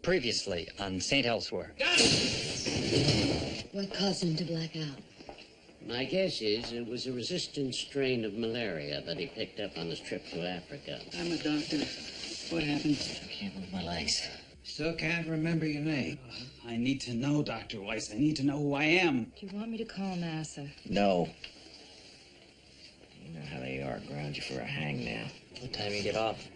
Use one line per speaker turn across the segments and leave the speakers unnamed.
Previously on St. Elsewhere.
What caused him to black out?
My guess is it was a resistant strain of malaria that he picked up on his trip to Africa.
I'm a doctor. What happened?
I can't move my legs.
Still can't remember your name.
I need to know, Dr. Weiss. I need to know who I am.
Do you want me to call NASA?
No. You know how they are. Ground you for a hang now. What time you get off?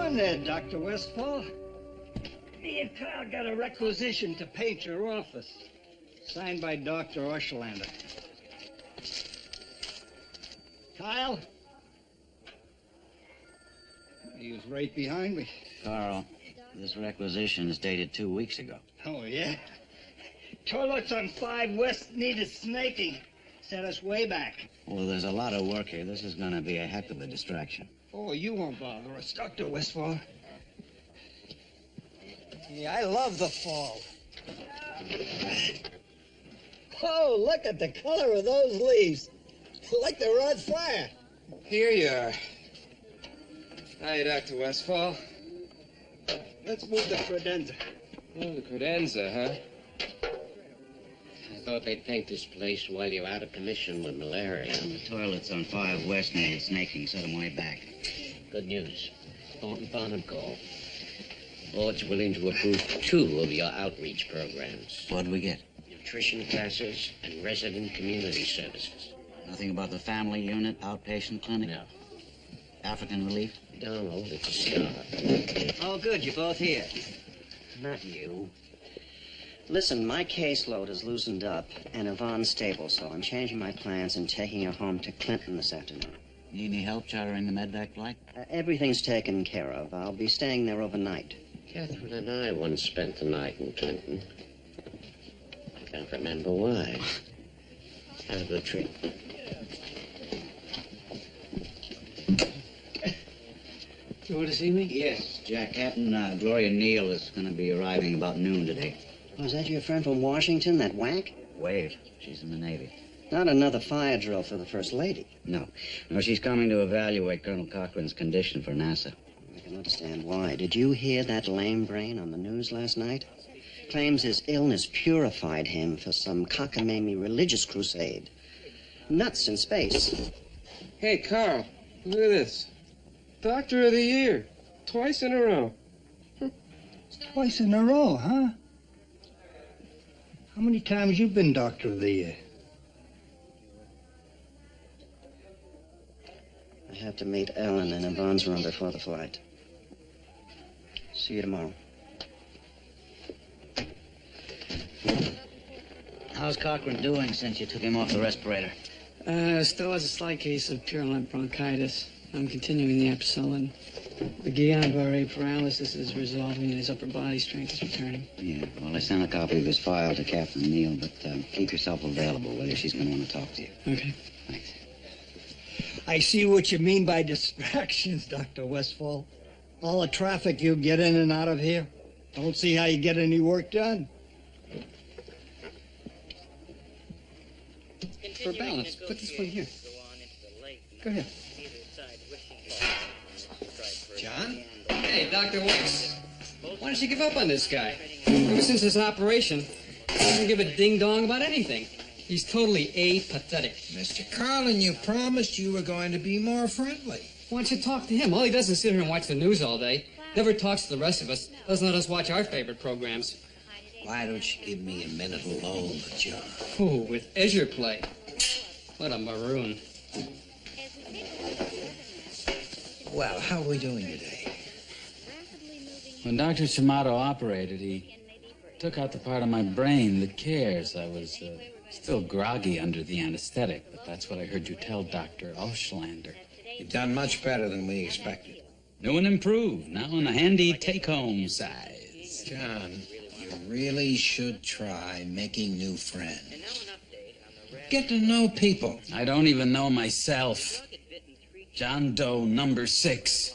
There, Dr. Westfall. Me and Kyle got a requisition to paint your office. Signed by Dr. Oshalander. Kyle? He was right behind me.
Carl, this requisition is dated 2 weeks ago.
Oh, yeah? Toilets on 5 West needed snaking. Set us way back.
Well, there's a lot of work here. This is going to be a heck of a distraction.
Oh, you won't bother us, Dr. Westfall. Yeah, I love the fall. Oh, look at the color of those leaves. Like they're on fire.
Here you are. Hi, Dr. Westfall.
Let's move the credenza.
Oh, the credenza, huh?
I thought they'd paint this place while you're out of commission with malaria. The toilets on 5 West needed snaking, set them way back. Good news. Thornton Farnham called. Board's willing to approve 2 of your outreach programs. What'd we get? Nutrition classes and resident community services. Nothing about the family unit, outpatient clinic? No. African relief? Donald, it's a start.
Oh, good, you're both here.
Not you.
Listen, my caseload is loosened up, and Yvonne's stable, so I'm changing my plans and taking her home to Clinton this afternoon.
Need any help chartering the medvac flight?
Everything's taken care of. I'll be staying there overnight.
Catherine and I once spent the night in Clinton. I can't remember why. Have a good trip.
You want to see me?
Yes, Jack. Captain Gloria Neal is going to be arriving about noon today.
Oh, is that your friend from Washington, that whack?
Wade. She's in the Navy.
Not another fire drill for the First Lady.
No. No, she's coming to evaluate Colonel Cochrane's condition for NASA.
I can understand why. Did you hear that lame brain on the news last night? Claims his illness purified him for some cockamamie religious crusade. Nuts in space.
Hey, Carl, look at this. Doctor of the Year. Twice in a row.
Twice in a row, huh? How many times you been Doctor of the Year?
I have to meet Ellen in Yvonne's room before the flight. See you tomorrow.
How's Cochran doing since you took him off the respirator?
Still has a slight case of purulent bronchitis. I'm continuing the ampicillin. The Guillain-Barré paralysis is resolving and his upper body strength is returning.
Yeah, well, I sent a copy of his file to Catherine Neal, but keep yourself available later. She's going to want to talk to you.
Okay.
Thanks.
I see what you mean by distractions, Dr. Westfall. All the traffic you get in and out of here. Don't see how you get any work done.
For balance, put this one here. Go ahead.
John?
Hey, Dr. Weiss. Why don't you give up on this guy? Ever since his operation, he doesn't give a ding-dong about anything. He's totally apathetic.
Mr. Carlin, you promised you were going to be more friendly.
Why don't you talk to him? All he does is sit here and watch the news all day. Never talks to the rest of us. Doesn't let us watch our favorite programs.
Why don't you give me a minute alone with John?
Ooh, with Azure Play. What a maroon.
Well, how are we doing today?
When Dr. Shamato operated, he took out the part of my brain that cares. I was still groggy under the anesthetic, but that's what I heard you tell Dr. Oschlander.
You've done much better than we expected.
New and improved, now in a handy take-home size.
John, you really should try making new friends. Get to know people.
I don't even know myself. John Doe, number 6.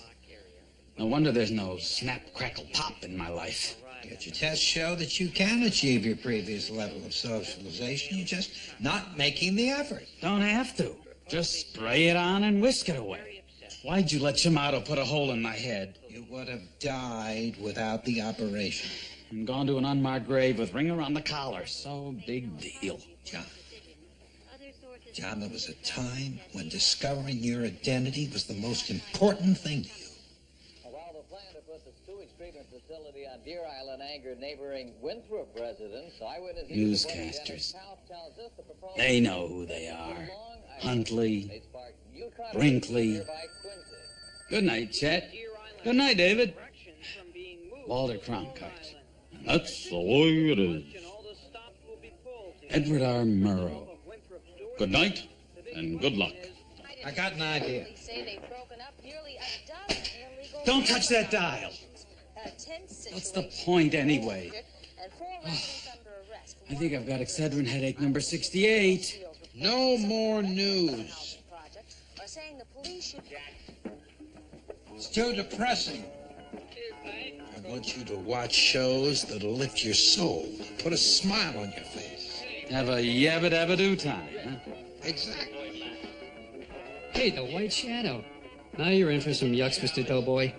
No wonder there's no snap, crackle, pop in my life.
Yet your tests show that you can achieve your previous level of socialization. You're just not making the effort.
Don't have to. Just spray it on and whisk it away. Why'd you let Shamato put a hole in my head?
You would have died without the operation.
And gone to an unmarked grave with ring around the collar. So big deal.
John, there was a time when discovering your identity was the most important thing to you.
While the plan to put the sewage treatment facility on Deer Island angered neighboring Winthrop residents,
Newscasters. They know who they are. Huntley, Brinkley. Good night, Chet. Good night, David. Walter Cronkite. That's the way it is. Edward R. Murrow. Good night, and good luck.
I got an idea.
Don't touch that dial. What's the point, anyway? I think I've got Excedrin headache number 68.
No more news. It's too depressing. I want you to watch shows that'll lift your soul, put a smile on your face.
Have a yabba-dabba-doo time, huh?
Exactly.
Hey, the White Shadow. Now you're in for some yucks, Mr. Doughboy.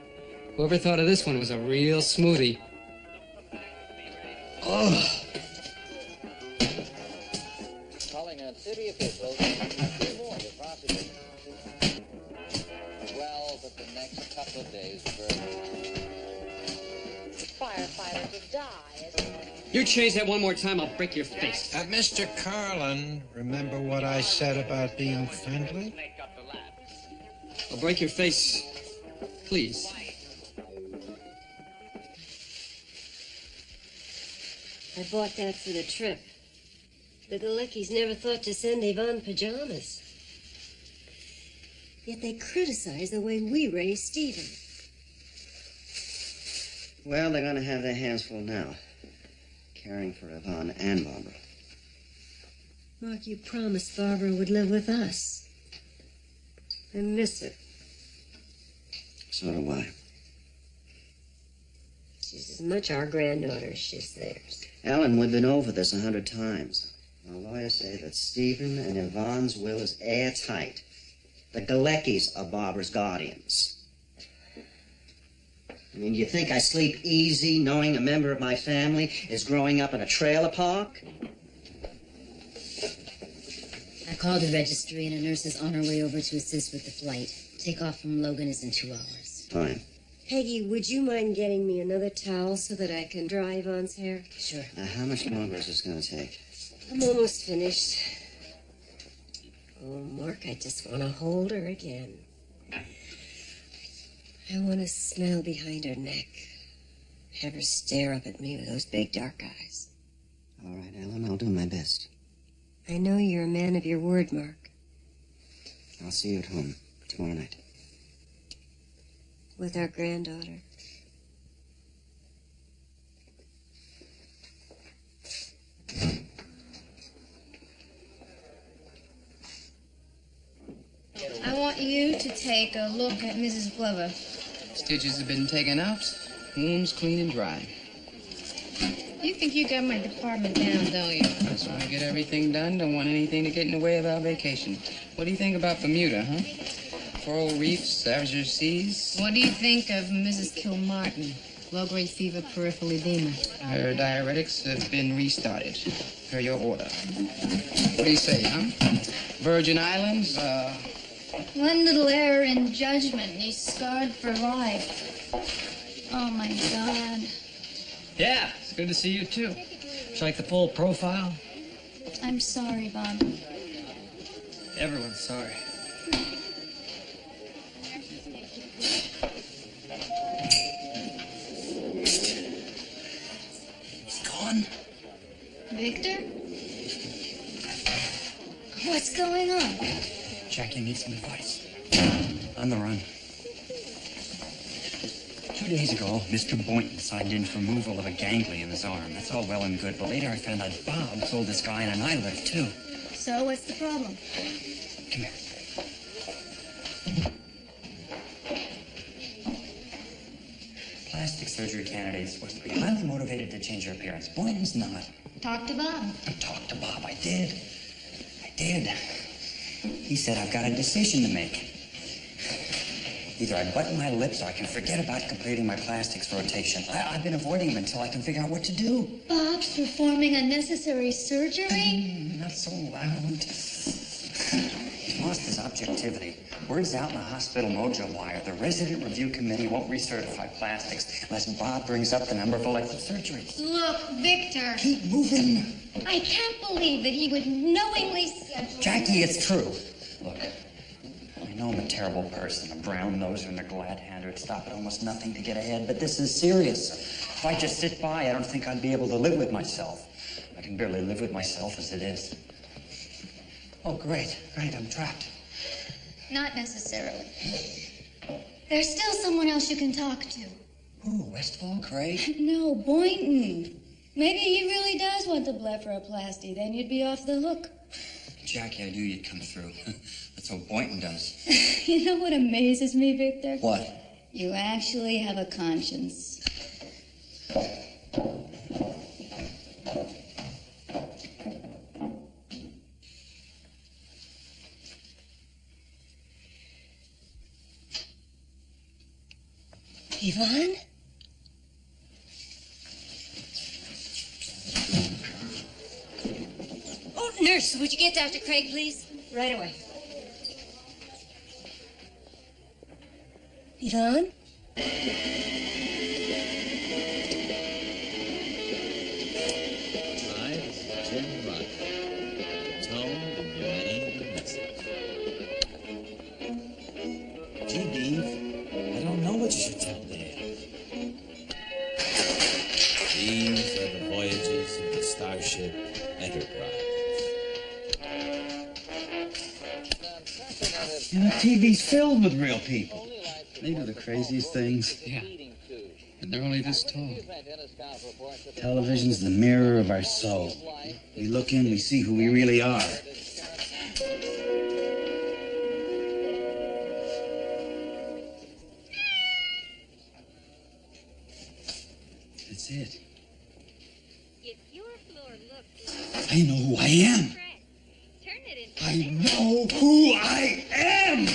Whoever thought of this one was a real smoothie.
Oh.
Calling on city officials to warn the prosecution. Well, but the next couple of days
Firefighters would die.
You change that one more time, I'll break your face.
Mr. Carlin, remember what I said about being friendly?
I'll break your face. Please.
I bought that for the trip. The Galecki's never thought to send Yvonne pajamas. Yet they criticize the way we raise Stephen.
Well, they're going to have their hands full now, caring for Yvonne and Barbara.
Mark, you promised Barbara would live with us. I miss her.
So do I.
She's as much our granddaughter as she's theirs.
Ellen, we've been over this 100 times. Our lawyers say that Stephen and Yvonne's will is airtight. The Galeckis are Barbara's guardians. I mean, do you think I sleep easy knowing a member of my family is growing up in a trailer park?
I called the registry and a nurse is on her way over to assist with the flight. Takeoff from Logan is in 2 hours.
Fine.
Peggy, would you mind getting me another towel so that I can dry Yvonne's hair? Sure.
Now, how much longer is this going to take?
I'm almost finished. Oh, Mark, I just want to hold her again. I want to smell behind her neck. Have her stare up at me with those big dark eyes.
All right, Ellen, I'll do my best.
I know you're a man of your word, Mark.
I'll see you at home tomorrow night.
With our granddaughter.
I want you to take a look at Mrs. Glover.
Stitches have been taken out, wounds clean and dry.
You think you got my department down, don't you?
That's why I get everything done. Don't want anything to get in the way of our vacation. What do you think about Bermuda, huh? Coral reefs, azure seas.
What do you think of Mrs. Kilmartin? Low-grade fever, peripheral edema.
Her diuretics have been restarted. Per your order. What do you say, huh? Virgin Islands,
One little error in judgment, and he's scarred for life. Oh, my God.
Yeah, it's good to see you, too. Would you like the full profile?
I'm sorry, Bob.
Everyone's sorry. He's gone.
Victor? What's going on?
Jackie needs some advice. On the run. 2 days ago, Mr. Boynton signed in for removal of a ganglia in his arm. That's all well and good, but later I found out Bob sold this guy an eye lift, too.
So, what's the problem?
Come here. Plastic surgery candidate is supposed to be highly motivated to change her appearance. Boynton's not.
Talk to Bob.
Talk to Bob. I did. He said, I've got a decision to make. Either I button my lips or I can forget about completing my plastics rotation. I've been avoiding him until I can figure out what to do.
Bob's performing unnecessary surgery?
Not so loud. He's lost his objectivity. Word's out in the hospital mojo wire. The resident review committee won't recertify plastics unless Bob brings up the number of elective surgeries.
Look, Victor.
Keep moving.
I can't believe that he would knowingly schedule...
Jackie, it's true. Look, I know I'm a terrible person, a brown noser and a glad hander. It'd stop at almost nothing to get ahead, but this is serious. If I just sit by, I don't think I'd be able to live with myself. I can barely live with myself as it is. Oh, great, I'm trapped.
Not necessarily. There's still someone else you can talk to.
Who, Westfall, Craig?
No, Boynton. Maybe he really does want the blepharoplasty. Then you'd be off the hook.
Jackie, I knew you'd come through. That's what Boynton does.
You know what amazes me, Victor?
What?
You actually have a conscience.
Yvonne? Oh, nurse, would you get Dr. Craig, please? Right away. Yvonne?
Hi, this is Jim Ruck. The tone of your name and message. Gee, Beeve, I don't know what you should tell Dad. These are the voyages of the Starship Enterprise.
You know, TV's filled with real people. They do the craziest things.
Yeah. And they're only this tall.
Television's the mirror of our soul. We look in, we see who we really are. That's it. I know who I am. I know who I am!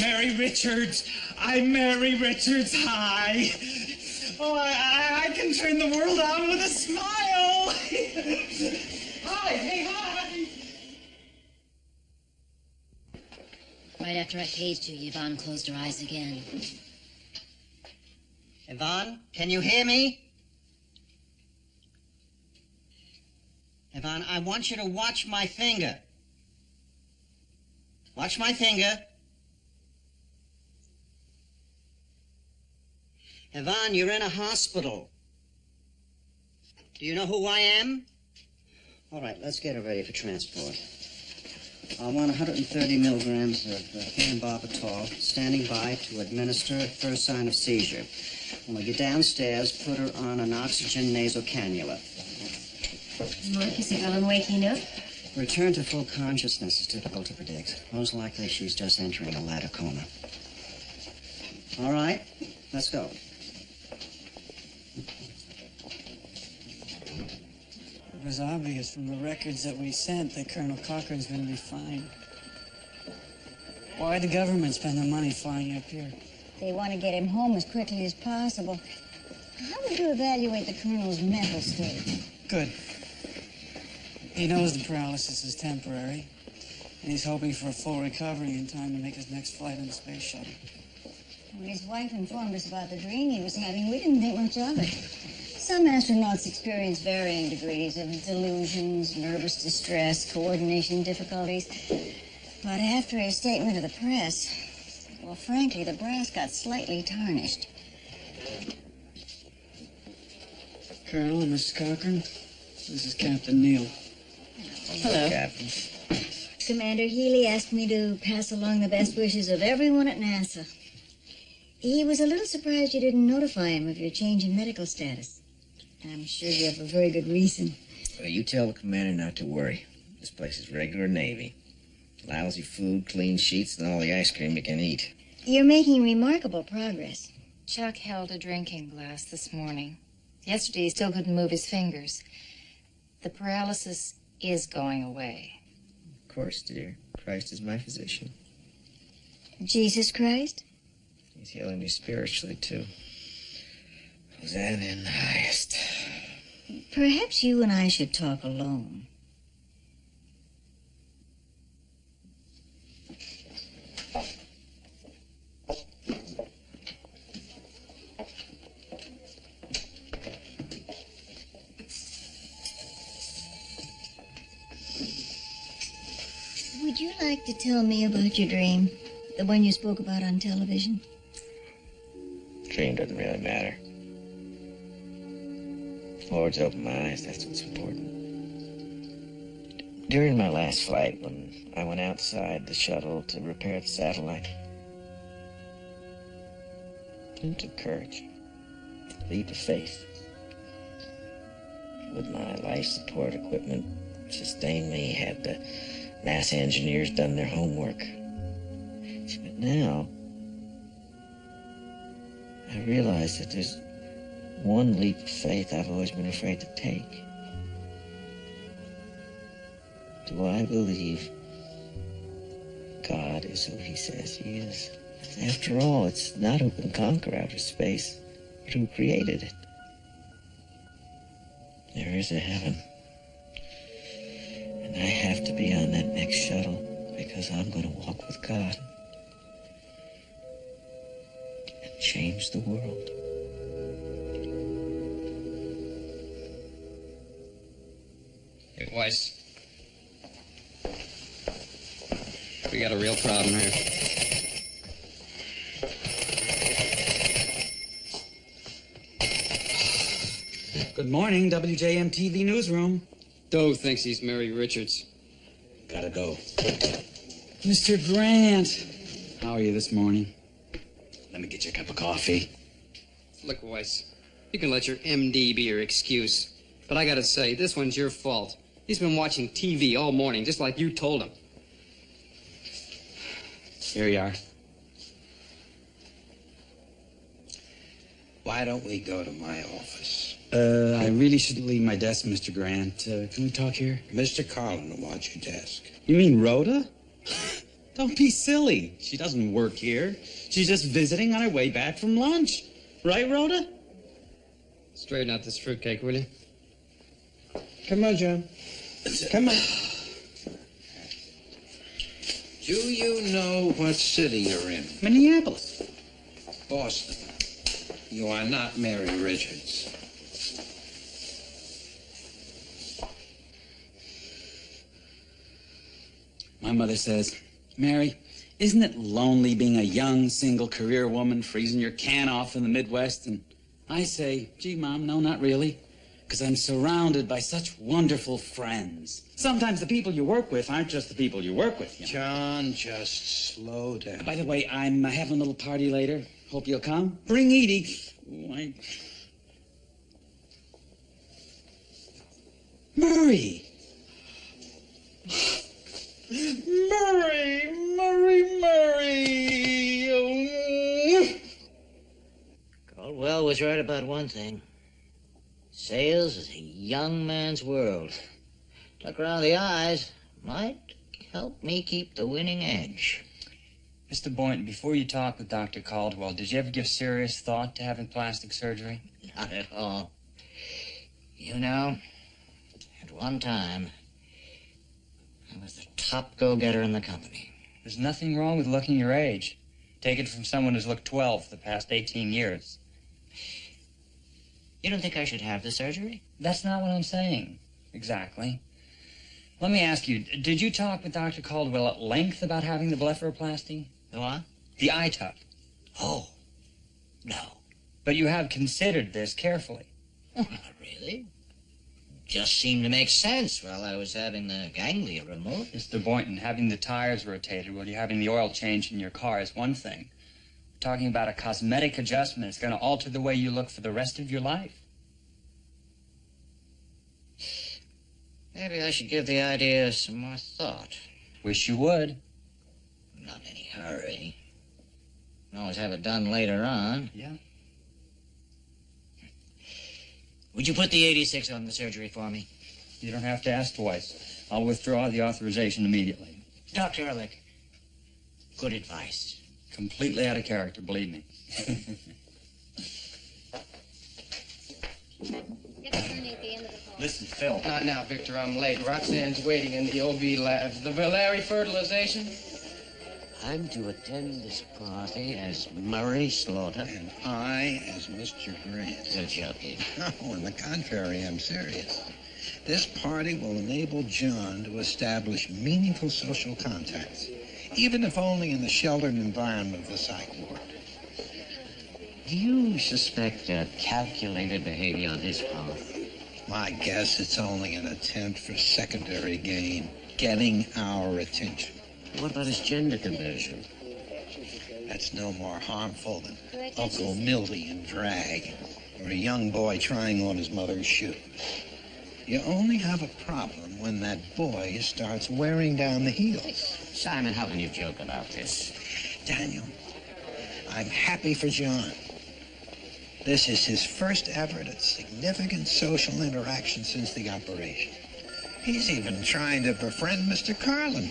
Mary Richards. I'm Mary Richards. Hi. Oh, I can turn the world on with a smile. Hi. Hey, hi.
Right after I paged you, Yvonne closed her eyes again.
Yvonne, can you hear me? Yvonne, I want you to watch my finger. Watch my finger. Yvonne, you're in a hospital. Do you know who I am? All right, let's get her ready for transport. I want 130 milligrams of phenobarbital standing by to administer at first sign of seizure. When we get downstairs, put her on an oxygen nasal cannula.
Mark, is Ellen waking up?
Return to full consciousness is difficult to predict. Most likely she's just entering a latter coma. All right, let's go.
It was obvious from the records that we sent that Colonel Cochrane's going to be fine. Why'd the government spend the money flying up here?
They want to get him home as quickly as possible. How would you evaluate the Colonel's mental state?
Good. He knows the paralysis is temporary, and he's hoping for a full recovery in time to make his next flight on the space shuttle.
When his wife informed us about the dream he was having, we didn't think much of it. Some astronauts experience varying degrees of delusions, nervous distress, coordination difficulties. But after his statement to the press, well, frankly, the brass got slightly tarnished.
Colonel and Mrs. Cochrane, this is Captain Neal.
Hello.
Captain.
Commander Healy asked me to pass along the best wishes of everyone at NASA. He was a little surprised you didn't notify him of your change in medical status. I'm sure you have a very good reason.
Well, you tell the commander not to worry. This place is regular Navy. Lousy food, clean sheets, and all the ice cream you can eat.
You're making remarkable progress.
Chuck held a drinking glass this morning. Yesterday, he still couldn't move his fingers. The paralysis is going away.
Of course, dear. Christ is my physician.
Jesus Christ?
He's healing me spiritually, too. Hosanna in the highest.
Perhaps you and I should talk alone. Would you like to tell me about your dream? The one you spoke about on television?
Dream doesn't really matter. Lord's opened my eyes, that's what's important. During my last flight, when I went outside the shuttle to repair the satellite, it took courage, leap of faith. With my life support equipment sustained me, had the NASA engineers done their homework. But now, I realize that there's one leap of faith I've always been afraid to take. Do I believe God is who he says he is? After all, it's not who can conquer outer space, but who created it. There is a heaven. And I have to be on that next shuttle because I'm going to walk with God and change the world.
Hey, Weiss. We got a real problem here.
Good morning, WJM-TV newsroom.
Doe thinks he's Mary Richards.
Gotta go. Mr. Grant, how are you this morning? Let me get you a cup of coffee.
Look, Weiss, you can let your MD be your excuse. But I gotta say, this one's your fault. He's been watching TV all morning, just like you told him.
Here you are.
Why don't we go to my office?
I really shouldn't leave my desk, Mr. Grant. Can we talk here?
Mr. Carlin will watch your desk.
You mean Rhoda? Don't be silly. She doesn't work here. She's just visiting on her way back from lunch. Right, Rhoda?
Straighten out this fruitcake, will you?
Come on, John. Come on. Do you know what city you're in?
Minneapolis.
Boston. You are not Mary Richards.
My mother says, Mary, isn't it lonely being a young, single career woman freezing your can off in the Midwest? And I say, gee, Mom, no, not really. because I'm surrounded by such wonderful friends. Sometimes the people you work with aren't just the people you work with, you know.
John, just slow down.
By the way, I'm having a little party later. Hope you'll come. Bring Edie. Why? Murray! Murray! Oh.
Caldwell was right about one thing. Sales is a young man's world. Look around the eyes might help me keep the winning edge.
Mr. Boynton, before you talked with Dr. Caldwell, did you ever give serious thought to having plastic surgery?
Not at all. You know, at one time, I was the top go-getter in the company.
There's nothing wrong with looking your age. Take it from someone who's looked 12 for the past 18 years.
You don't think I should have the surgery?
That's not what I'm saying. Exactly. Let me ask you, did you talk with Dr. Caldwell at length about having the blepharoplasty?
The what?
The eye tuck.
Oh, no.
But you have considered this carefully.
Well, not really. Just seemed to make sense while I was having the ganglia removed.
Mr. Boynton, having the tires rotated while you're having the oil changed in your car is one thing. We're talking about a cosmetic adjustment. It's going to alter the way you look for the rest of your life.
Maybe I should give the idea some more thought.
Wish you would.
Not in any hurry. Can always have it done later on.
Yeah.
Would you put the 86 on the surgery for me?
You don't have to ask twice. I'll withdraw the authorization immediately.
Dr. Ehrlich, good advice.
Completely out of character, believe me.
Listen, Phil. Not now, Victor. I'm late. Roxanne's waiting in the OB lab. The Valeri fertilization?
I'm to attend this party as Murray Slaughter.
And I as Mr. Grant.
You're joking.
No, on the contrary, I'm serious. This party will enable John to establish meaningful social contacts, even if only in the sheltered environment of the psych ward.
Do you suspect a calculated behavior on his part?
My guess it's only an attempt for secondary gain, getting our attention.
What about his gender conversion?
That's no more harmful than Uncle Milty in drag, or a young boy trying on his mother's shoes. You only have a problem when that boy starts wearing down the heels.
Simon, how can you joke about this?
Daniel, I'm happy for John. This is his first effort at significant social interaction since the operation. He's even trying to befriend Mr. Carlin.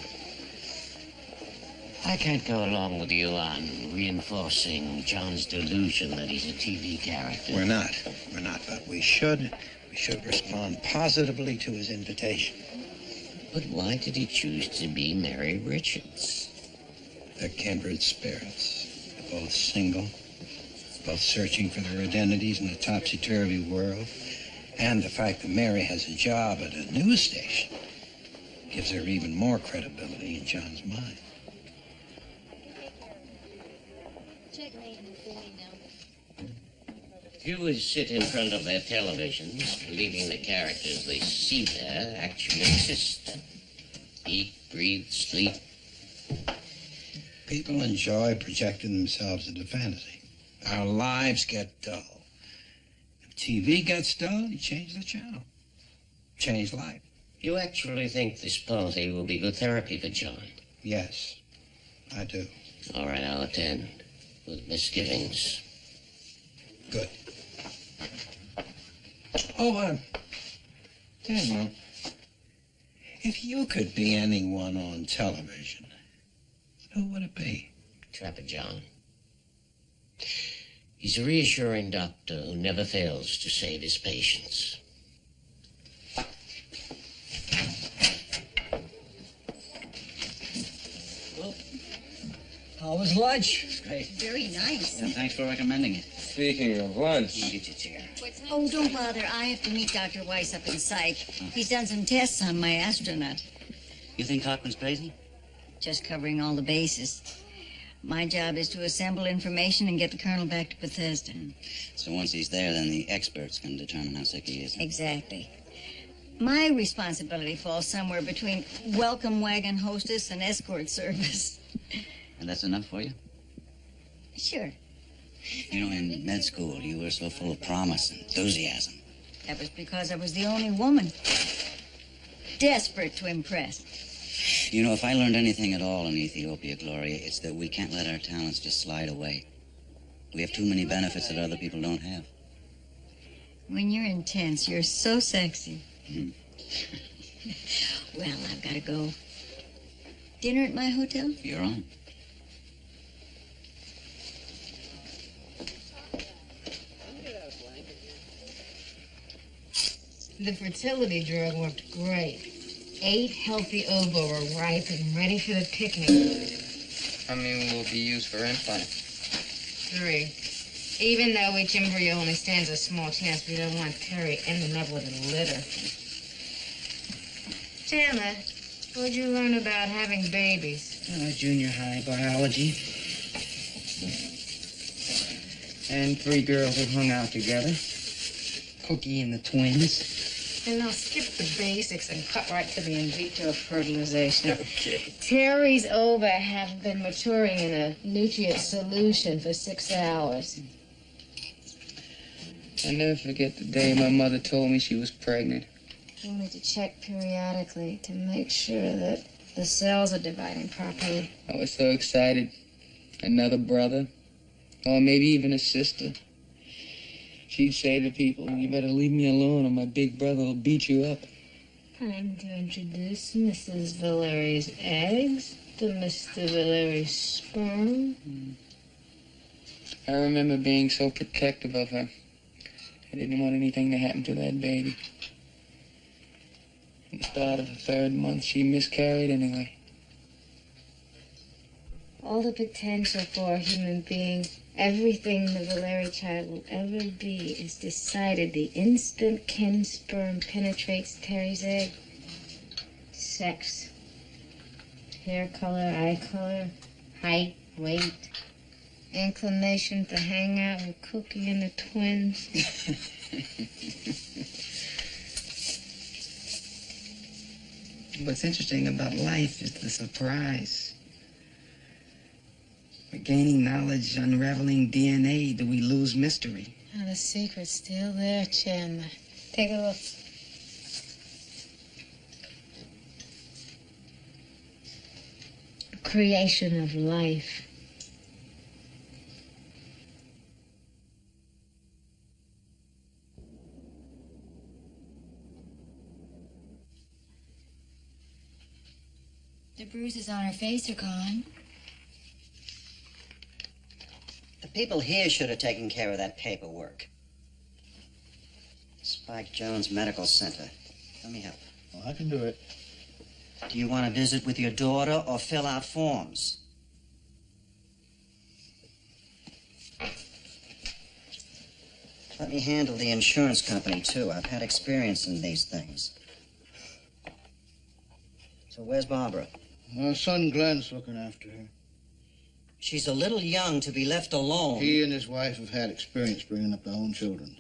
I can't go along with you on reinforcing John's delusion that he's a TV character.
We're not, but we should respond positively to his invitation.
But why did he choose to be Mary Richards?
They're kindred spirits. They're both single, both searching for their identities in a topsy-turvy world. And the fact that Mary has a job at a news station gives her even more credibility in John's mind.
Viewers sit in front of their televisions, believing the characters they see there actually exist. Eat, breathe, sleep.
People enjoy projecting themselves into fantasy. Our lives get dull. If TV gets dull, you change the channel. Change life.
You actually think this party will be good therapy for John?
Yes, I do.
All right, I'll attend. With misgivings.
Good. Oh, Daniel, if you could be anyone on television, who would it be?
Trapper John. He's a reassuring doctor who never fails to save his patients.
Well, how was lunch?
Great. Very nice.
Yeah, thanks for recommending it.
Speaking of lunch.
Get your chair.
Oh, don't bother. I have to meet Dr. Weiss up in psych. He's done some tests on my astronaut.
You think Cochrane's crazy?
Just covering all the bases. My job is to assemble information and get the colonel back to Bethesda.
So once he's there, then the experts can determine how sick he is.
Exactly. My responsibility falls somewhere between welcome wagon hostess and escort service.
And that's enough for you?
Sure.
You know, in med school, you were so full of promise and enthusiasm.
That was because I was the only woman. Desperate to impress.
You know, if I learned anything at all in Ethiopia, Gloria, it's that we can't let our talents just slide away. We have too many benefits that other people don't have.
When you're intense, you're so sexy.
Mm.
Well, I've got to go. Dinner at my hotel?
You're on.
The fertility drug worked great. 8 healthy ova were ripe and ready for the picnic.
How many will be used for implant?
3. Even though each embryo only stands a small chance, we don't want Terry ending up with a litter. Chandler, what'd you learn about having babies?
Junior high biology. And 3 girls who hung out together. Cookie and the twins.
And now skip the basics and cut right to the in vitro fertilization.
Okay.
Terry's ova have been maturing in a nutrient solution for 6 hours.
I'll never forget the day my mother told me she was pregnant.
We need to check periodically to make sure that the cells are dividing properly.
I was so excited. Another brother, or maybe even a sister. She'd say to people, "You better leave me alone or my big brother will beat you up."
Time to introduce Mrs. Valeri's eggs to Mr. Valeri's sperm.
I remember being so protective of her. I didn't want anything to happen to that baby. At the start of the 3rd month, she miscarried anyway.
All the potential for a human being, everything the Valeri child will ever be, is decided the instant Ken's sperm penetrates Terry's egg. Sex. Hair color, eye color, height, weight, inclination to hang out with Cookie and the twins.
What's interesting about life is the surprise. We're gaining knowledge, unraveling DNA. Do we lose mystery?
Oh, the secret's still there, Chandler. Take a look. Creation of life.
The bruises on her face are gone.
The people here should have taken care of that paperwork. Spike Jones Medical Center. Let me help.
Well, I can do it.
Do you want to visit with your daughter or fill out forms? Let me handle the insurance company, too. I've had experience in these things. So where's Barbara?
Our son Glenn's looking after her.
She's a little young to be left alone.
He and his wife have had experience bringing up their own children.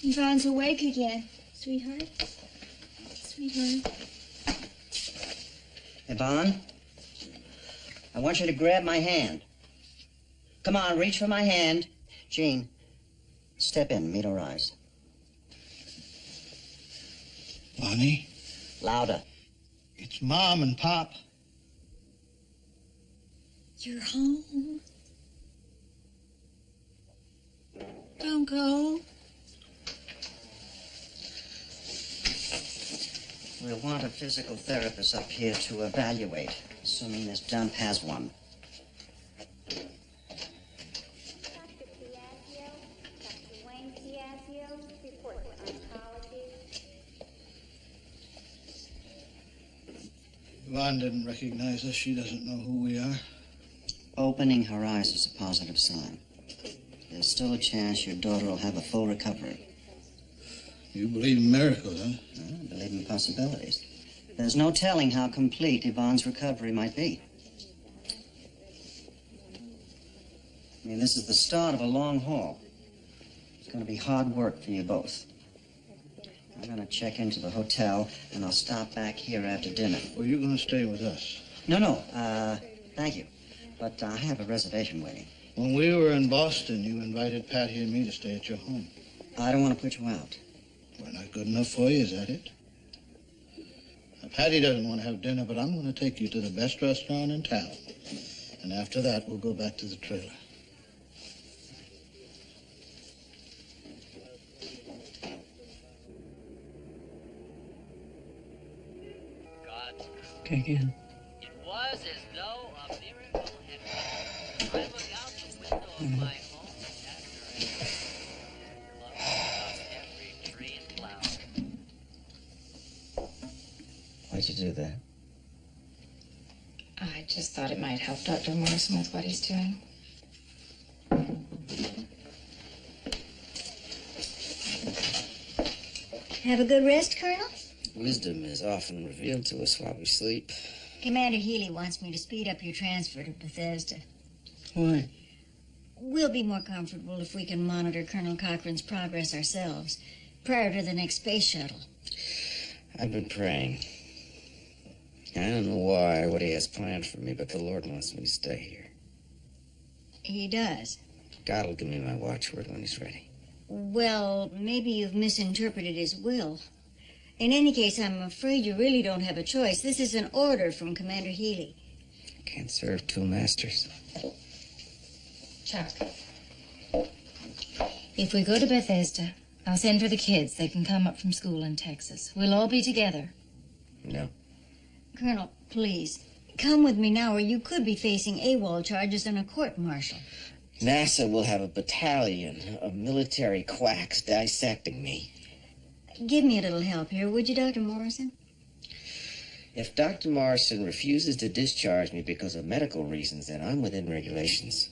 Yvonne's awake again. Sweetheart? Sweetheart?
Yvonne, I want you to grab my hand. Come on, reach for my hand. Jean, step in, meet her eyes.
Bonnie?
Louder.
It's Mom and Pop.
You're home. Don't go.
We'll want a physical therapist up here to evaluate, assuming this dump has one.
Yvonne didn't recognize us. She doesn't know who we are.
Opening her eyes is a positive sign. There's still a chance your daughter will have a full recovery.
You believe in miracles, huh?
I believe in possibilities. There's no telling how complete Yvonne's recovery might be. I mean, this is the start of a long haul. It's going to be hard work for you both. I'm going to check into the hotel, and I'll stop back here after dinner.
Well, you're going to stay with us.
No, thank you. But I have a reservation waiting.
When we were in Boston, you invited Patty and me to stay at your home.
I don't want to put you out.
We're not good enough for you, is that it? Now, Patty doesn't want to have dinner, but I'm going to take you to the best restaurant in town. And after that, we'll go back to the trailer.
Okay, again.
It was as though a miracle had happened. I looked out the window of my home and closed up every tree and flower.
Why'd you do that?
I just thought it might help Dr. Morrison with what he's doing.
Have a good rest, Colonel?
Wisdom is often revealed to us while we sleep.
Commander Healy wants me to speed up your transfer to Bethesda.
Why?
We'll be more comfortable if we can monitor Colonel Cochrane's progress ourselves prior to the next space shuttle.
I've been praying. I don't know why or what he has planned for me, but the Lord wants me to stay here.
He does.
God will give me my watchword when he's ready.
Well, maybe you've misinterpreted his will. In any case, I'm afraid you really don't have a choice. This is an order from Commander Healy.
Can't serve two masters.
Chuck, if we go to Bethesda, I'll send for the kids. They can come up from school in Texas. We'll all be together.
No.
Colonel, please, come with me now, or you could be facing AWOL charges and a court-martial.
NASA will have a battalion of military quacks dissecting me.
Give me a little help here, would you, Dr. Morrison?
If Dr. Morrison refuses to discharge me because of medical reasons, then I'm within regulations.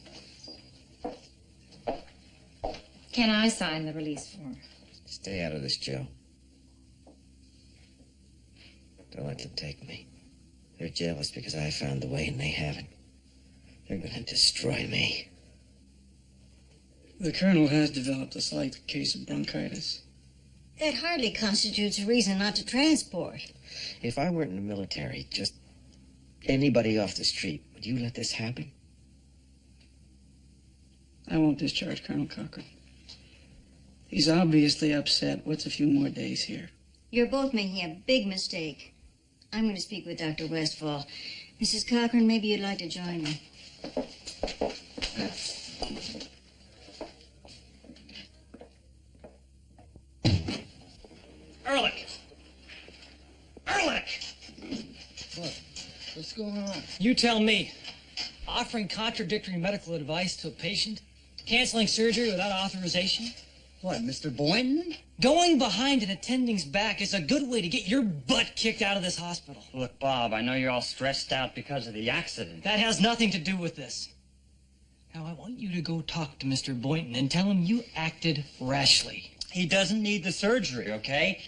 Can I sign the release form?
Stay out of this, Joe. Don't let them take me. They're jealous because I found the way and they haven't. They're going to destroy me.
The colonel has developed a slight case of bronchitis.
That hardly constitutes a reason not to transport.
If I weren't in the military, just anybody off the street, would you let this happen?
I won't discharge Colonel Cochrane. He's obviously upset. What's a few more days here?
You're both making a big mistake. I'm going to speak with Dr. Westfall. Mrs. Cochrane, maybe you'd like to join me.
Ehrlich! Ehrlich!
What? What's going on?
You tell me. Offering contradictory medical advice to a patient? Canceling surgery without authorization?
What, Mr. Boynton?
Going behind an attending's back is a good way to get your butt kicked out of this hospital.
Look, Bob, I know you're all stressed out because of the accident.
That has nothing to do with this. Now, I want you to go talk to Mr. Boynton and tell him you acted rashly.
He doesn't need the surgery, okay?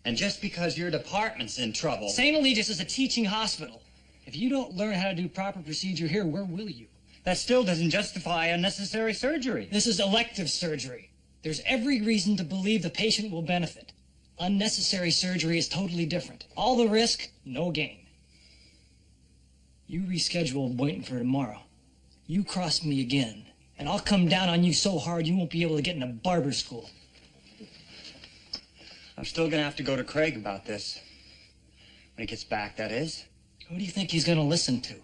And just because your department's in trouble...
St. Eligius is a teaching hospital. If you don't learn how to do proper procedure here, where will you?
That still doesn't justify unnecessary surgery.
This is elective surgery. There's every reason to believe the patient will benefit. Unnecessary surgery is totally different. All the risk, no gain. You reschedule Boynton for tomorrow. You cross me again, and I'll come down on you so hard you won't be able to get into barber school.
I'm still gonna have to go to Craig about this. When he gets back, that is.
Who do you think he's gonna listen to?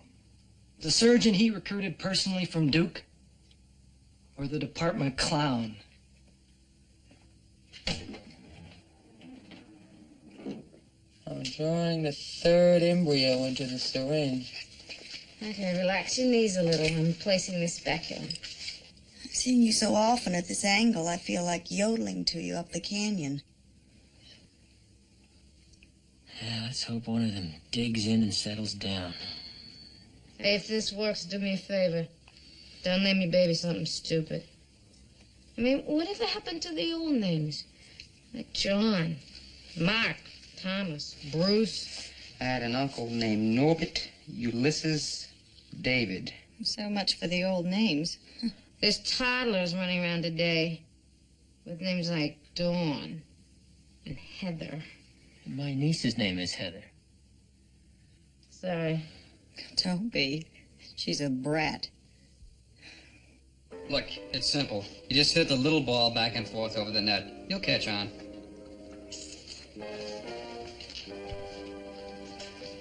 The surgeon he recruited personally from Duke? Or the department clown?
I'm drawing the third embryo into the syringe.
Okay, relax your knees a little. I'm placing this back in.
I've seen you so often at this angle, I feel like yodeling to you up the canyon.
Yeah, let's hope one of them digs in and settles down.
Hey, if this works, do me a favor. Don't name your baby something stupid. I mean, whatever happened to the old names? Like John, Mark, Thomas, Bruce.
I had an uncle named Norbert Ulysses David.
So much for the old names.
There's toddlers running around today with names like Dawn and Heather.
My niece's name is Heather.
Sorry.
Don't be. She's a brat.
Look, it's simple. You just hit the little ball back and forth over the net. You'll catch on.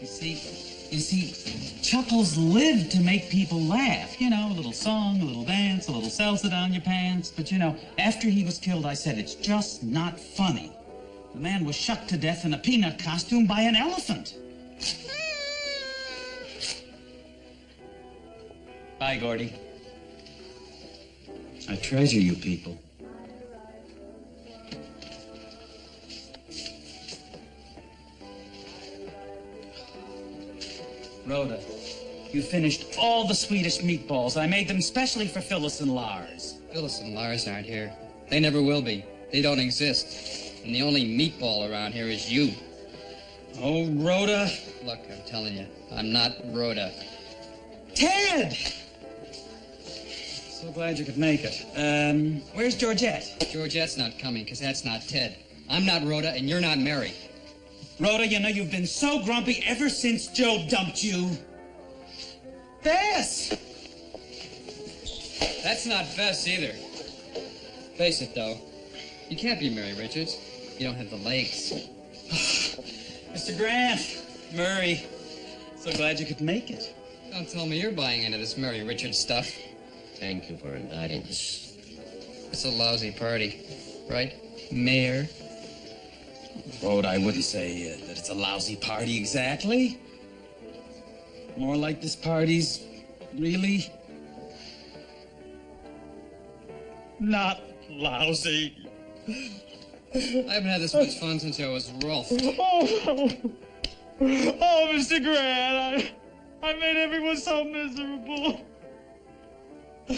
You see, chuckles live to make people laugh. You know, a little song, a little dance, a little salsa down your pants. But you know, after he was killed, I said, it's just not funny. The man was shot to death in a peanut costume by an elephant. Bye, Gordy. I treasure you people. Rhoda, you finished all the Swedish meatballs. I made them specially for Phyllis and Lars.
Phyllis and Lars aren't here. They never will be. They don't exist. And the only meatball around here is you.
Oh, Rhoda.
Look, I'm telling you, I'm not Rhoda.
Ted! So glad you could make it. Where's Georgette?
Georgette's not coming, because that's not Ted. I'm not Rhoda, and you're not Mary.
Rhoda, you know you've been so grumpy ever since Joe dumped you. Bess!
That's not Bess either. Face it, though. You can't be Mary Richards. You don't have the legs.
Mr. Grant, Murray, so glad you could make it.
Don't tell me you're buying into this Mary Richards stuff.
Thank you for inviting us.
It's a lousy party, right, Mayor?
Rhoda, I wouldn't say that it's a lousy party exactly. More like this party's really not lousy.
I haven't had this much fun since I was Rolf.
Oh, Mr. Grant, I made everyone so miserable. All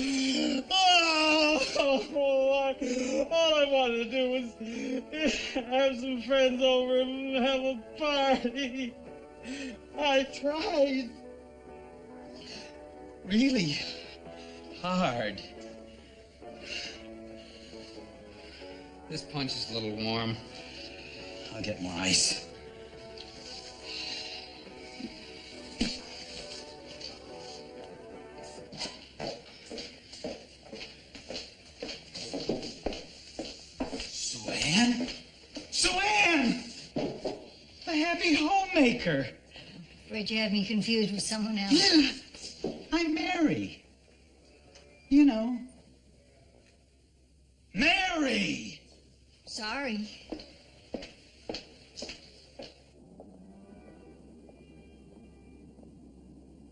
I wanted to do was have some friends over and have a party. I tried really hard.
This punch is a little warm.
I'll get more ice. Suanne! The happy homemaker.
Afraid you have me confused with someone else.
Yeah, I'm Mary. You know. Mary!
Sorry.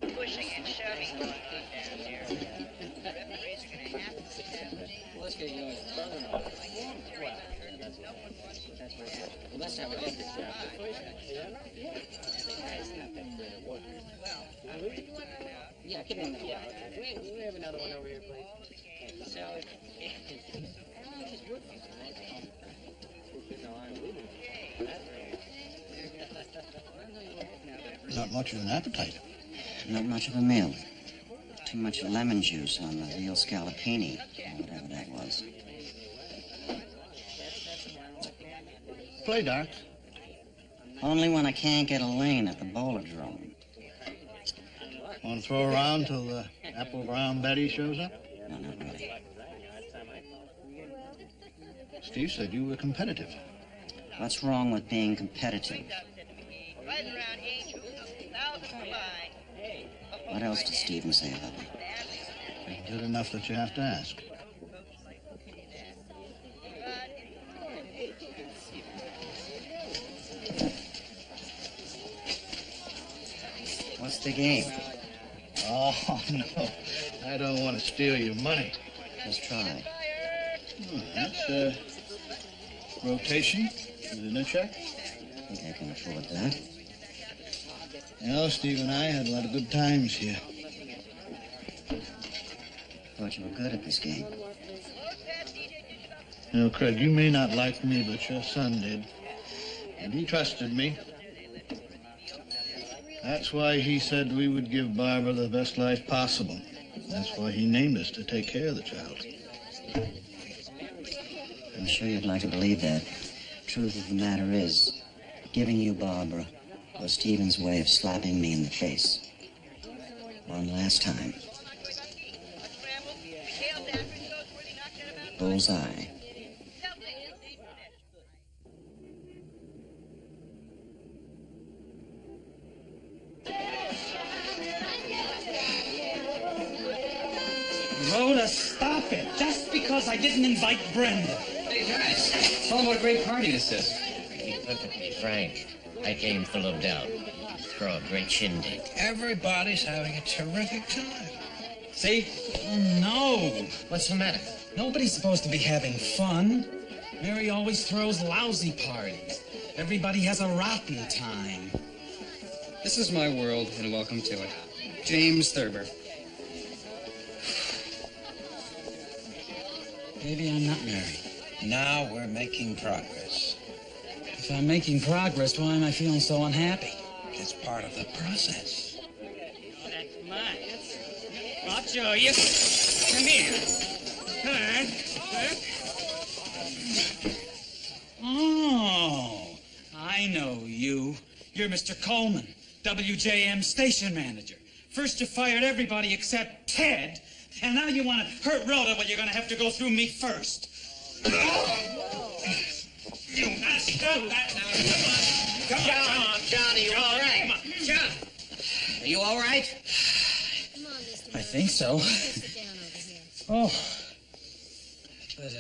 Pushing and shoving going down here. Referees are going to have to sit down.
Let's get you brother on. Well, that's how we get this job. Yeah, give him that. Yeah. We have another one over here, please. So,
Not much of an appetite.
Not much of a meal. Too much lemon juice on the veal scallopini, or whatever that was.
Play darts.
Only when I can't get a lane at the bowler-drome.
Want to throw around till Apple Brown Betty shows up?
No, not really.
Steve said you were competitive.
What's wrong with being competitive?
Riding around Angel, 1,000 for mine.
What else does Stephen say about me?
Good enough that you have to ask.
What's the game?
Oh, no. I don't want to steal your money.
Just try.
Oh, that's rotation. Is it a check?
I think I can afford that.
You know, Steve and I had a lot of good times here.
Thought you were good at this game.
You know, Craig, you may not like me, but your son did. And he trusted me. That's why he said we would give Barbara the best life possible. That's why he named us, to take care of the child.
I'm sure you'd like to believe that. Truth of the matter is, giving you Barbara was Stephen's way of slapping me in the face. One last time. Bullseye.
Rhoda, stop it. Just because I didn't invite Brenda.
Hey, guys, tell them what a great party this is. To be perfectly frank, I came full of doubt. Throw a great shindig.
Everybody's having a terrific time.
See? Oh, no.
What's the matter?
Nobody's supposed to be having fun. Mary always throws lousy parties. Everybody has a rotten time.
This is my world, and welcome to it. James Thurber.
Maybe I'm not married.
Now we're making progress.
If I'm making progress, why am I feeling so unhappy?
It's part of the process.
That's mine. I'll show you. Come here. Oh, I know you. You're Mr. Coleman, WJM station manager. First you fired everybody except Ted, and now you want to hurt Rhoda, well, you're going to have to go through me first. You not stop that now. Come on, John, are you all right? Come on, John.
Are you all right?
I think so. Oh, but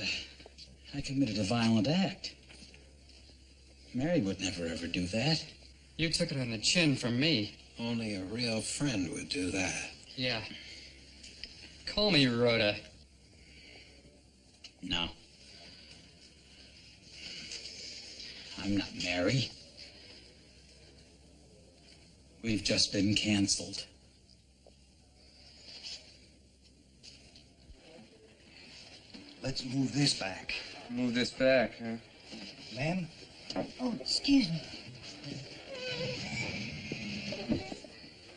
I committed a violent act. Mary would never, ever do that.
You took it on the chin from me.
Only a real friend would do that.
Yeah. Call me Rhoda.
No. I'm not Mary. We've just been canceled.
Let's move this back.
Move this back, huh?
Ma'am?
Oh, excuse me.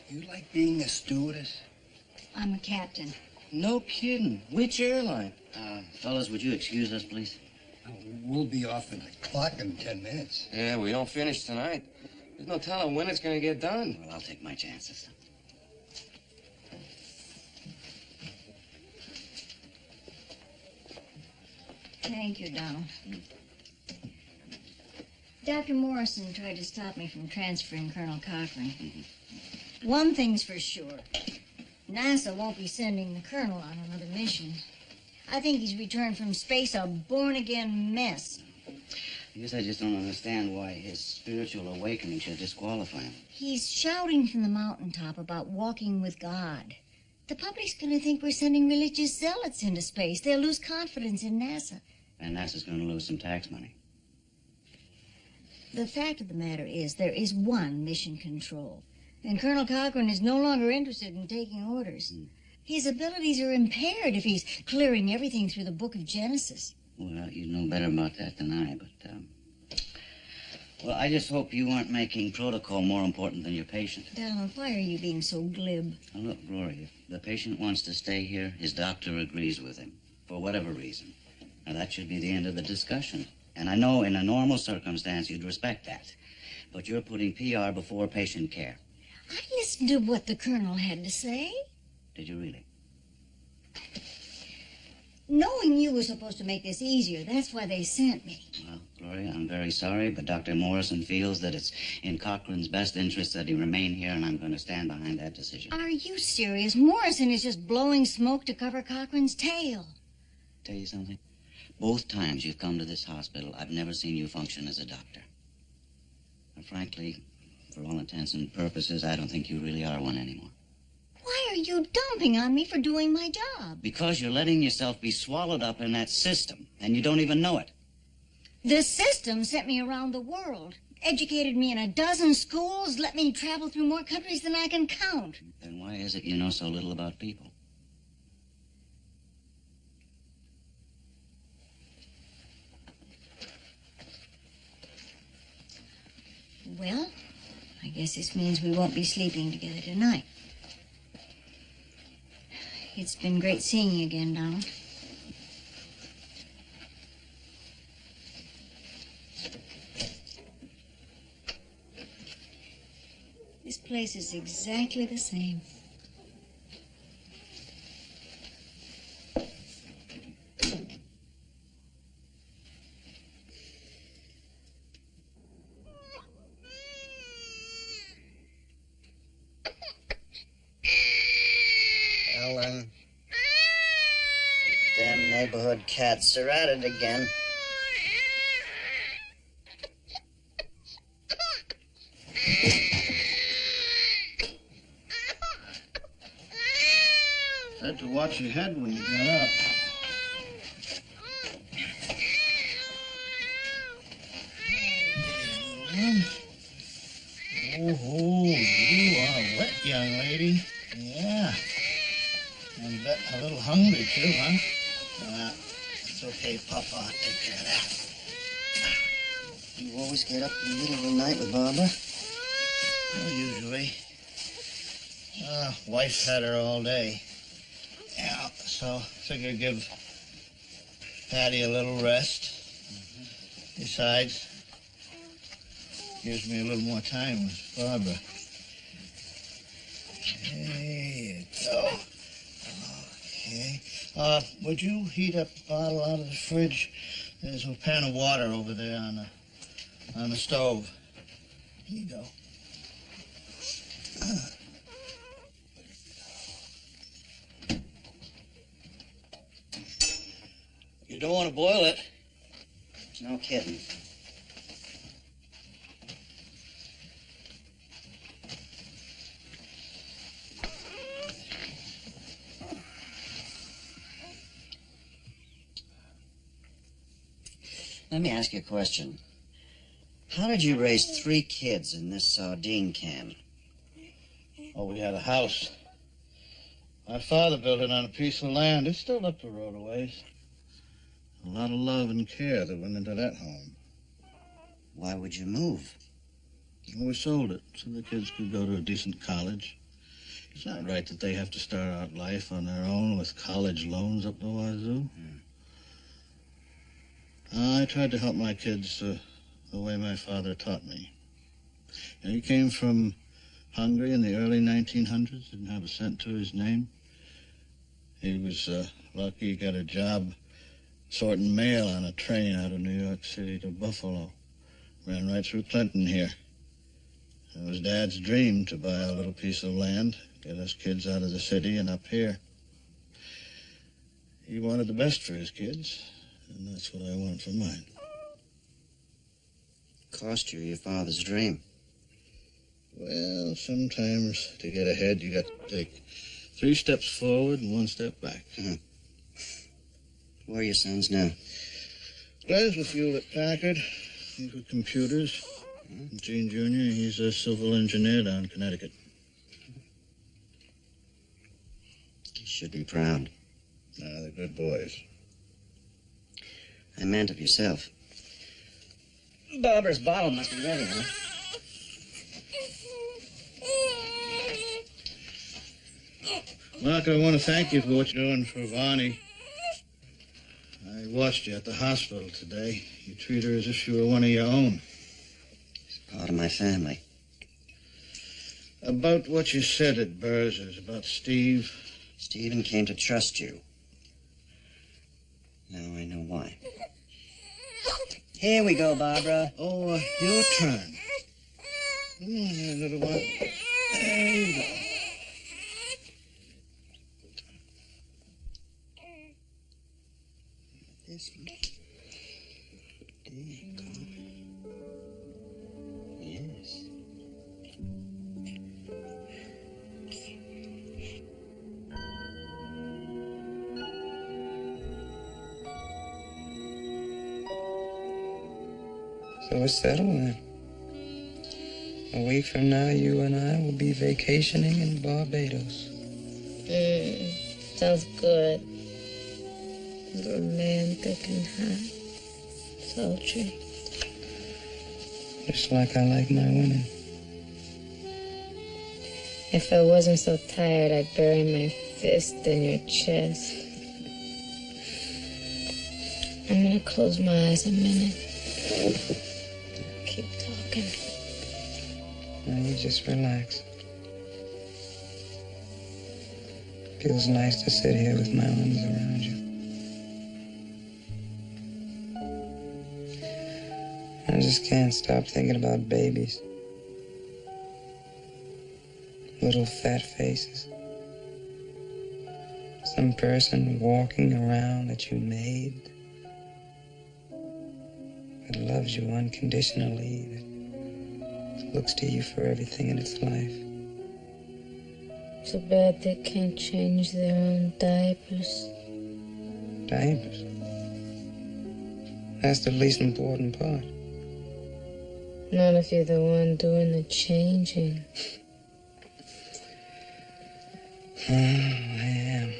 You like being a stewardess?
I'm a captain.
No kidding. Which airline? Fellas, would you excuse us, please?
We'll be off at the clock in 10 minutes.
Yeah, we don't finish tonight. There's no telling when it's going to get done.
Well, I'll take my chances.
Thank you, Donald. Dr. Morrison tried to stop me from transferring Colonel Cochran. One thing's for sure. NASA won't be sending the Colonel on another mission. I think he's returned from space a born-again mess.
I guess I just don't understand why his spiritual awakening should disqualify him.
He's shouting from the mountaintop about walking with God. The public's going to think we're sending religious zealots into space. They'll lose confidence in NASA.
And NASA's going to lose some tax money.
The fact of the matter is there is one mission control. And Colonel Cochran is no longer interested in taking orders. His abilities are impaired if he's clearing everything through the book of Genesis.
Well, you know better about that than I, but, well, I just hope you aren't making protocol more important than your patient.
Donald, why are you being so glib?
Now, look, Gloria, if the patient wants to stay here, his doctor agrees with him, for whatever reason. Now, that should be the end of the discussion. And I know in a normal circumstance you'd respect that. But you're putting PR before patient care.
I listened to what the Colonel had to say.
Did you really?
Knowing you was supposed to make this easier, that's why they sent me.
Well, Gloria, I'm very sorry, but Dr. Morrison feels that it's in Cochran's best interest that he remain here, and I'm going to stand behind that decision.
Are you serious? Morrison is just blowing smoke to cover Cochran's tail.
Tell you something? Both times you've come to this hospital, I've never seen you function as a doctor. And frankly, for all intents and purposes, I don't think you really are one anymore.
Why are you dumping on me for doing my job?
Because you're letting yourself be swallowed up in that system, and you don't even know it.
The system sent me around the world, educated me in a dozen schools, let me travel through more countries than I can count.
Then why is it you know so little about people?
Well, I guess this means we won't be sleeping together tonight. It's been great seeing you again, Donald. This place is exactly the same.
Ellen. Damn neighborhood cats are at it again.
Had to watch your head when you got up. Oh, you are a wet young lady. Yeah. And a little hungry, too, huh? It's okay, Papa. I'll take care of that.
You always get up in the middle of the night with Barbara?
Well, usually. Wife's had her all day. Yeah, so figure give Patty a little rest. Besides, gives me a little more time with Barbara. There you go. Okay. Would you heat up a bottle out of the fridge? There's a pan of water over there on the stove. Here you go. You don't want to boil it.
No kidding. Let me ask you a question. How did you raise 3 kids in this sardine can?
Oh, we had a house. My father built it on a piece of land. It's still up the road a ways. A lot of love and care that went into that home.
Why would you move?
Well, we sold it so the kids could go to a decent college. It's not right that they have to start out life on their own with college loans up the wazoo. I tried to help my kids the way my father taught me. And he came from Hungary in the early 1900s, didn't have a cent to his name. He was lucky he got a job sorting mail on a train out of New York City to Buffalo. Ran right through Clinton here. It was Dad's dream to buy a little piece of land, get us kids out of the city and up here. He wanted the best for his kids, and that's what I want for mine.
Cost you your father's dream.
Well, sometimes to get ahead, you got to take 3 steps forward and 1 step back.
Where are your sons now?
Glen's with Hewlett-Packard. He's with computers. Gene Jr., he's a civil engineer down in Connecticut.
You should be proud.
They're good boys.
I meant of yourself. Barbara's bottle must be ready, huh?
Mark, I want to thank you for what you're doing for Vonnie. I watched you at the hospital today. You treat her as if she were one of your own.
She's part of my family.
About what you said at Burz's, about Steve.
Stephen came to trust you. Now I know why. Here we go, Barbara.
Oh, your turn. Come on here, little one. There you go.
This one. There you go. Yes.
So it's settled then. A week from now, you and I will be vacationing in Barbados.
Sounds good. Romantic and hot. Sultry.
Just like I like my women.
If I wasn't so tired, I'd bury my fist in your chest. I'm gonna close my eyes a minute. Keep talking.
Now you just relax. Feels nice to sit here with my arms around you. I just can't stop thinking about babies. Little fat faces. Some person walking around that you made. That loves you unconditionally. That looks to you for everything in its life.
Too bad they can't change their own diapers.
Diapers? That's the least important part.
Not if you're the one doing the changing.
I am.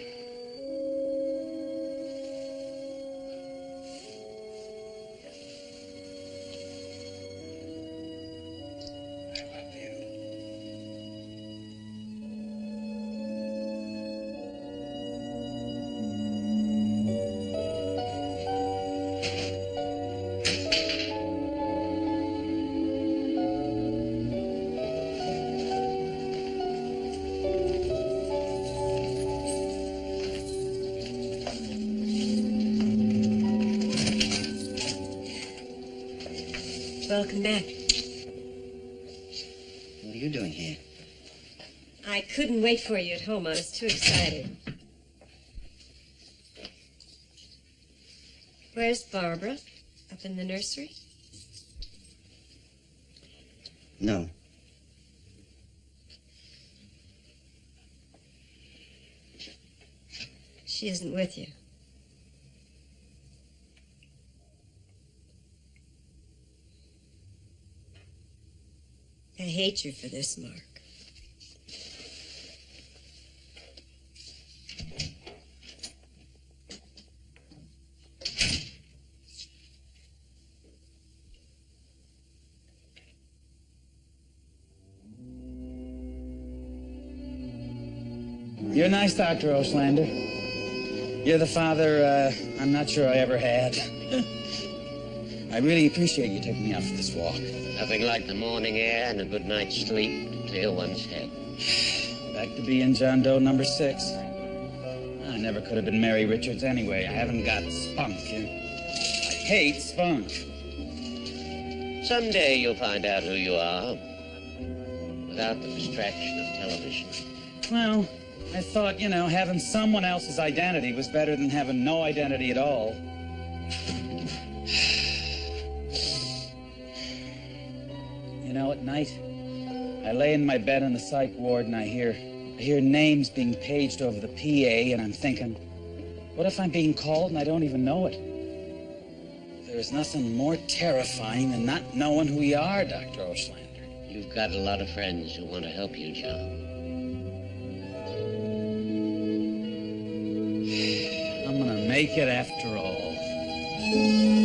Welcome back.
What are you doing here?
I couldn't wait for you at home. I was too excited. Where's Barbara? Up in the nursery?
No.
She isn't with you. I hate you for this, Mark.
You're nice, Dr. Oslander. You're the father I'm not sure I ever had. I really appreciate you taking me out for this walk.
Nothing like the morning air and a good night's sleep to clear one's head.
Back to being John Doe number 6. I never could have been Mary Richards anyway. I haven't got spunk. I hate spunk.
Someday you'll find out who you are without the distraction of television.
Well, I thought, having someone else's identity was better than having no identity at all. At night, I lay in my bed in the psych ward and I hear names being paged over the PA, and I'm thinking, what if I'm being called and I don't even know it? There's nothing more terrifying than not knowing who we are, Dr. Oslander.
You've got a lot of friends who want to help you, John.
I'm gonna make it after all.